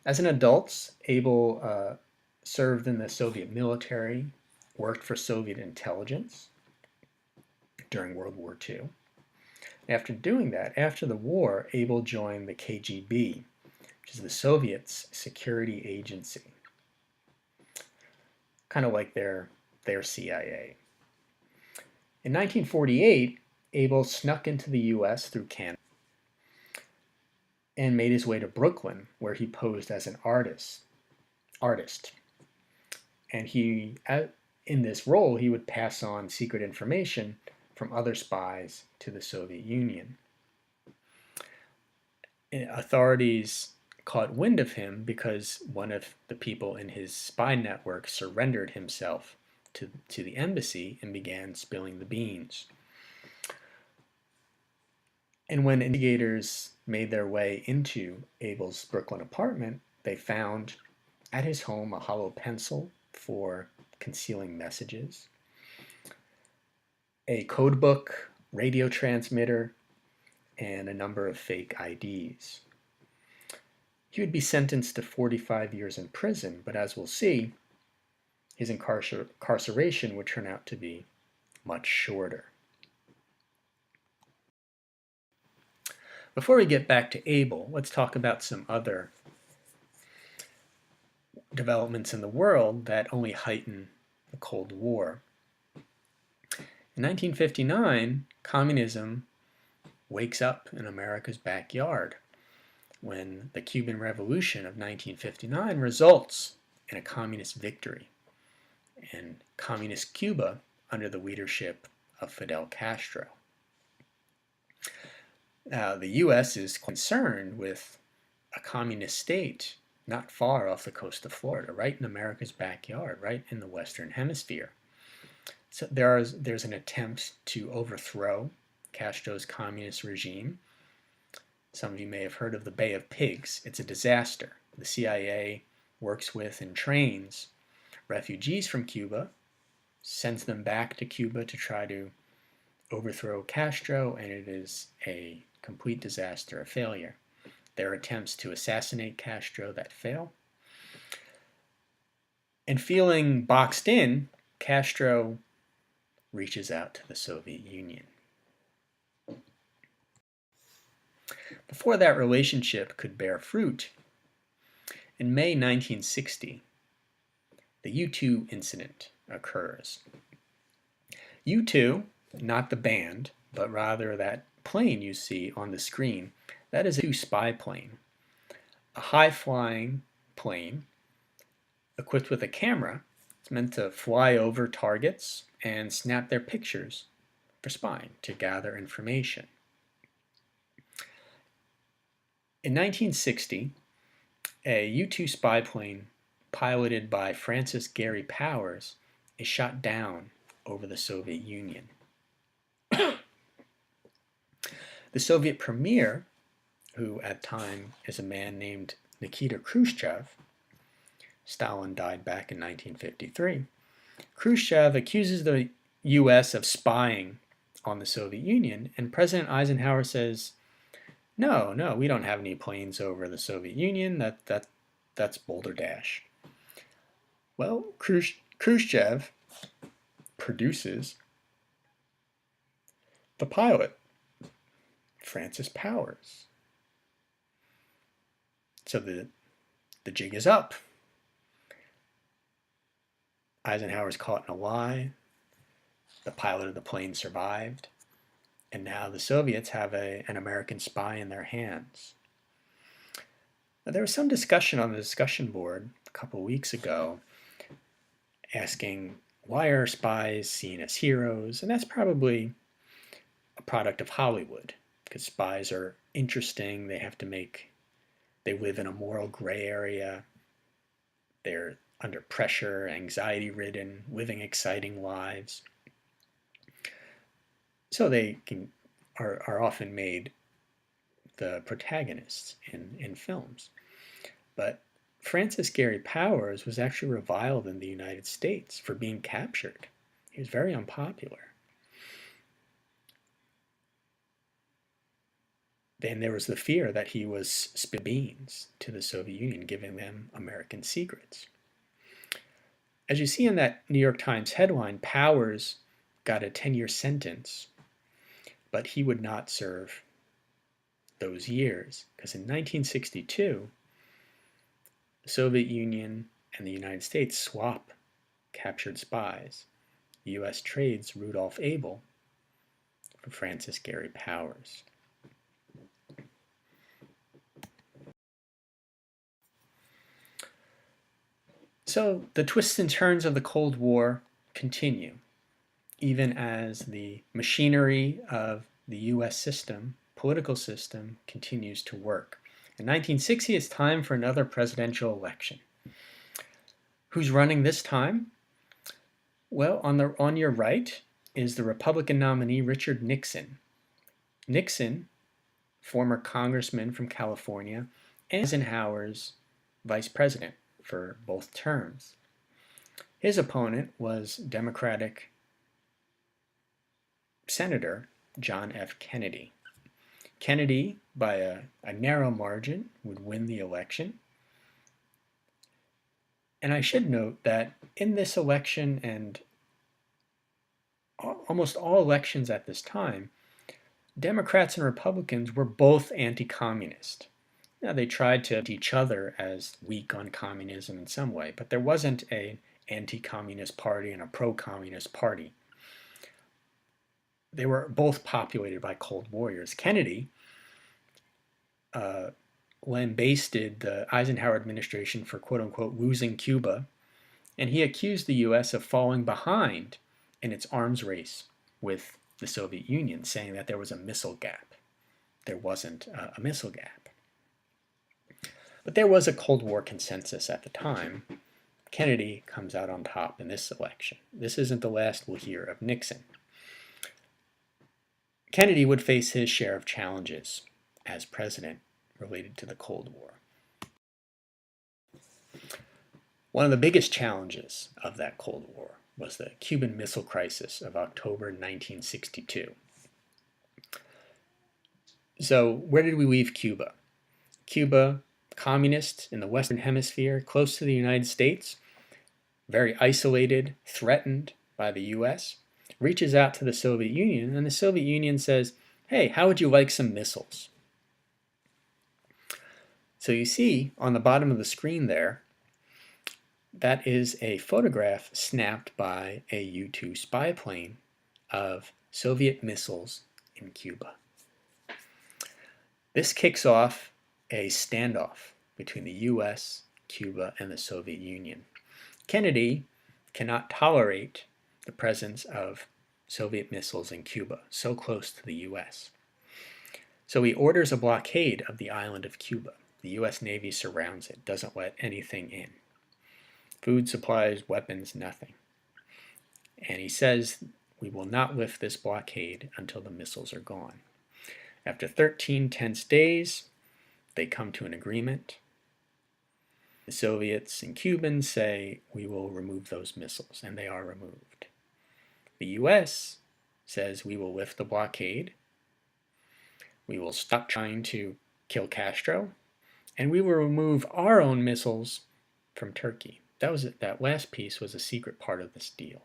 As an adult, Abel served in the Soviet military, worked for Soviet intelligence during World War II. After doing that, after the war, Abel joined the KGB, which is the Soviets' security agency, kind of like their CIA. In 1948, Abel snuck into the US through Canada and made his way to Brooklyn, where he posed as an artist. And in this role, he would pass on secret information from other spies to the Soviet Union. Authorities caught wind of him because one of the people in his spy network surrendered himself to the embassy and began spilling the beans. And when investigators made their way into Abel's Brooklyn apartment, they found At his home, a hollow pencil for concealing messages, a code book, radio transmitter, and a number of fake IDs. He would be sentenced to 45 years in prison, but as we'll see, his incarceration would turn out to be much shorter. Before we get back to Abel, let's talk about some other developments in the world that only heighten the Cold War. In 1959, communism wakes up in America's backyard when the Cuban Revolution of 1959 results in a communist victory in communist Cuba under the leadership of Fidel Castro. Now, the U.S. is concerned with a communist state not far off the coast of Florida, right in America's backyard, right in the Western Hemisphere. So there's an attempt to overthrow Castro's communist regime. Some of you may have heard of the Bay of Pigs. It's a disaster. The CIA works with and trains refugees from Cuba, sends them back to Cuba to try to overthrow Castro, and it is a complete disaster, a failure. There are attempts to assassinate Castro that fail. And feeling boxed in, Castro reaches out to the Soviet Union. Before that relationship could bear fruit, in May 1960, the U-2 incident occurs. U-2, not the band, but rather that plane you see on the screen, that is a U spy plane, a high-flying plane equipped with a camera. It's meant to fly over targets and snap their pictures for spying to gather information. In 1960, a U-2 spy plane piloted by Francis Gary Powers is shot down over the Soviet Union. The Soviet premier, who at the time is a man named Nikita Khrushchev, Stalin died back in 1953, Khrushchev accuses the U.S. of spying on the Soviet Union, and President Eisenhower says, no, we don't have any planes over the Soviet Union, that's Boulder Dash. Well, Khrushchev produces the pilot, Francis Powers. So the jig is up. Eisenhower's caught in a lie. The pilot of the plane survived. And now the Soviets have an American spy in their hands. Now, there was some discussion on the discussion board a couple weeks ago asking, why are spies seen as heroes? And that's probably a product of Hollywood, because spies are interesting. They live in a moral gray area. They're under pressure, anxiety-ridden, living exciting lives. So they are often made the protagonists in films. But Francis Gary Powers was actually reviled in the United States for being captured. He was very unpopular. Then there was the fear that he was spilling beans to the Soviet Union, giving them American secrets. As you see in that New York Times headline, Powers got a 10-year sentence, but he would not serve those years, because in 1962, the Soviet Union and the United States swap captured spies. The U.S. trades Rudolph Abel for Francis Gary Powers. So the twists and turns of the Cold War continue, even as the machinery of the U.S. system, political system, continues to work. In 1960, it's time for another presidential election. Who's running this time? Well, on your right is the Republican nominee Richard Nixon. Nixon, former congressman from California, and Eisenhower's vice president for both terms. His opponent was Democratic Senator John F. Kennedy. Kennedy, by a narrow margin, would win the election. And I should note that in this election and almost all elections at this time, Democrats and Republicans were both anti-communist. Now, they tried to each other as weak on communism in some way, but there wasn't an anti-communist party and a pro-communist party. They were both populated by Cold Warriors. Kennedy lambasted the Eisenhower administration for quote-unquote losing Cuba, and he accused the U.S. of falling behind in its arms race with the Soviet Union, saying that there was a missile gap. There wasn't a missile gap. But there was a Cold War consensus at the time. Kennedy comes out on top in this election. This isn't the last we'll hear of Nixon. Kennedy would face his share of challenges as president related to the Cold War. One of the biggest challenges of that Cold War was the Cuban Missile Crisis of October 1962. So where did we leave Cuba? Cuba, communist in the Western Hemisphere, close to the United States, very isolated, threatened by the U.S., reaches out to the Soviet Union, and the Soviet Union says, hey, how would you like some missiles? So you see on the bottom of the screen there, that is a photograph snapped by a U-2 spy plane of Soviet missiles in Cuba. This kicks off a standoff between the U.S., Cuba, and the Soviet Union. Kennedy cannot tolerate the presence of Soviet missiles in Cuba, so close to the U.S. So he orders a blockade of the island of Cuba. The U.S. Navy surrounds it, doesn't let anything in. Food supplies, weapons, nothing. And he says, we will not lift this blockade until the missiles are gone. After 13 tense days, they come to an agreement. The Soviets and Cubans say, we will remove those missiles, and they are removed. The U.S. says, we will lift the blockade. We will stop trying to kill Castro, and we will remove our own missiles from Turkey. That last piece was a secret part of this deal.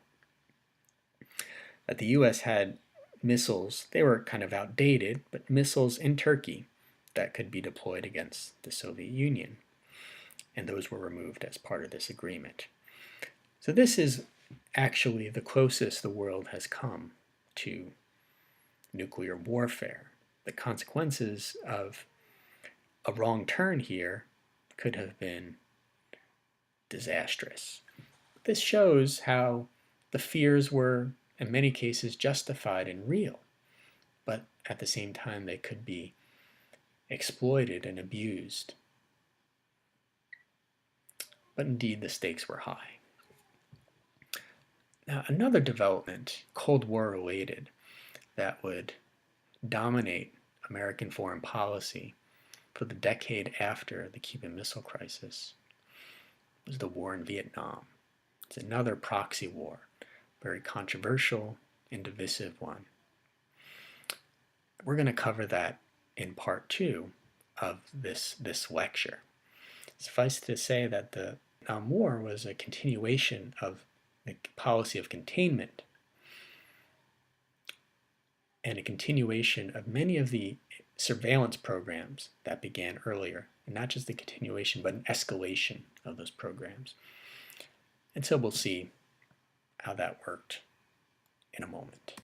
That the U.S. had missiles, they were kind of outdated, but missiles in Turkey that could be deployed against the Soviet Union. And those were removed as part of this agreement. So this is actually the closest the world has come to nuclear warfare. The consequences of a wrong turn here could have been disastrous. This shows how the fears were, in many cases, justified and real, but at the same time they could be exploited and abused. But indeed, the stakes were high. Now, another development, Cold War related, that would dominate American foreign policy for the decade after the Cuban Missile Crisis was the war in Vietnam. It's another proxy war, very controversial and divisive one. We're going to cover that in part 2 of this lecture. Suffice to say that the Vietnam War was a continuation of the policy of containment and a continuation of many of the surveillance programs that began earlier, and not just the continuation, but an escalation of those programs. And so we'll see how that worked in a moment.